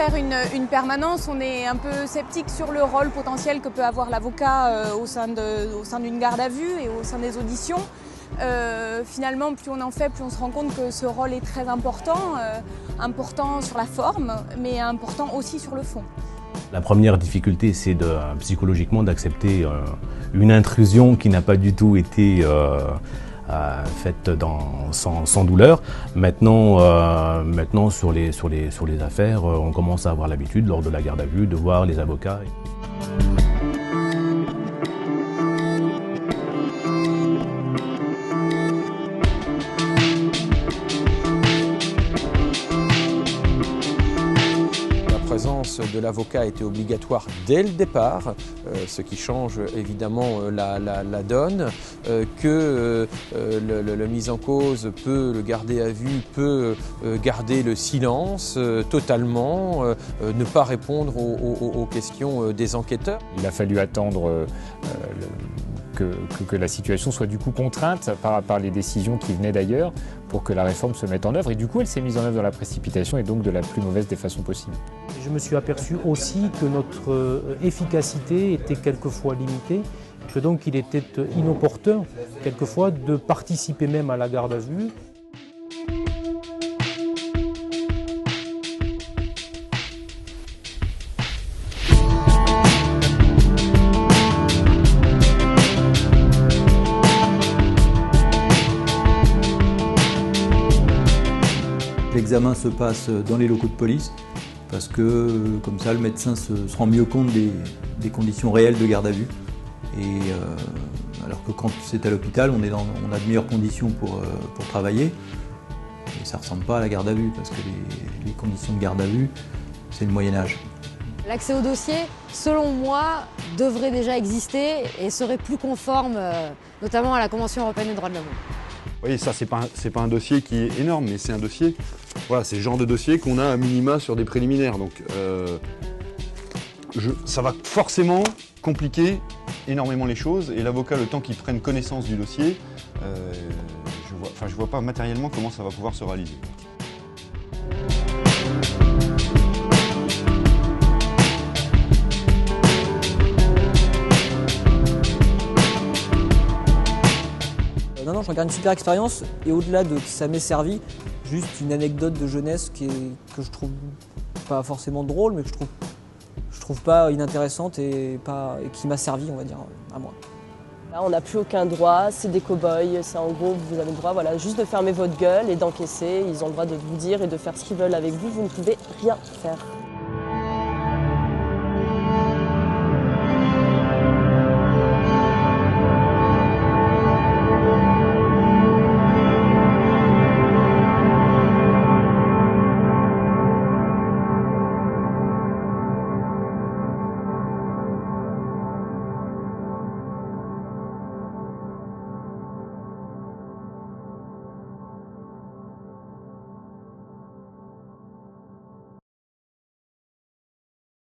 faire une permanence, on est un peu sceptique sur le rôle potentiel que peut avoir l'avocat au sein d'une garde à vue et au sein des auditions. Finalement, plus on en fait, plus on se rend compte que ce rôle est très important, important sur la forme, mais important aussi sur le fond. La première difficulté, c'est psychologiquement d'accepter une intrusion qui n'a pas du tout été faite sans douleur. Maintenant sur les affaires, on commence à avoir l'habitude, lors de la garde à vue, de voir les avocats. La présence de l'avocat était obligatoire dès le départ, ce qui change évidemment la donne, que le mis en cause peut, le garder à vue, peut garder le silence totalement, ne pas répondre aux questions des enquêteurs. Il a fallu attendre que la situation soit du coup contrainte par les décisions qui venaient d'ailleurs pour que la réforme se mette en œuvre. Et du coup, elle s'est mise en œuvre dans la précipitation et donc de la plus mauvaise des façons possibles. Je me suis aperçu aussi que notre efficacité était quelquefois limitée, que donc il était inopportun quelquefois de participer même à la garde à vue. L'examen se passe dans les locaux de police parce que comme ça le médecin se rend mieux compte des conditions réelles de garde à vue. Alors que quand c'est à l'hôpital, on a de meilleures conditions pour travailler. Et ça ne ressemble pas à la garde à vue parce que les conditions de garde à vue, c'est le Moyen-Âge. L'accès au dossier, selon moi, devrait déjà exister et serait plus conforme, notamment à la Convention européenne des droits de l'homme. Oui, ça, c'est pas un dossier qui est énorme, mais c'est un dossier, voilà, c'est le genre de dossier qu'on a à minima sur des préliminaires. Donc, ça va forcément compliquer énormément les choses. Et l'avocat, le temps qu'il prenne connaissance du dossier, je vois pas matériellement comment ça va pouvoir se réaliser. Non, j'en garde une super expérience et au-delà de que ça m'ait servi, juste une anecdote de jeunesse que je trouve pas forcément drôle, mais que je trouve pas inintéressante et qui m'a servi, on va dire, à moi. Là, on n'a plus aucun droit, c'est des cow-boys, c'est en gros, vous avez le droit voilà, juste de fermer votre gueule et d'encaisser, ils ont le droit de vous dire et de faire ce qu'ils veulent avec vous, vous ne pouvez rien faire.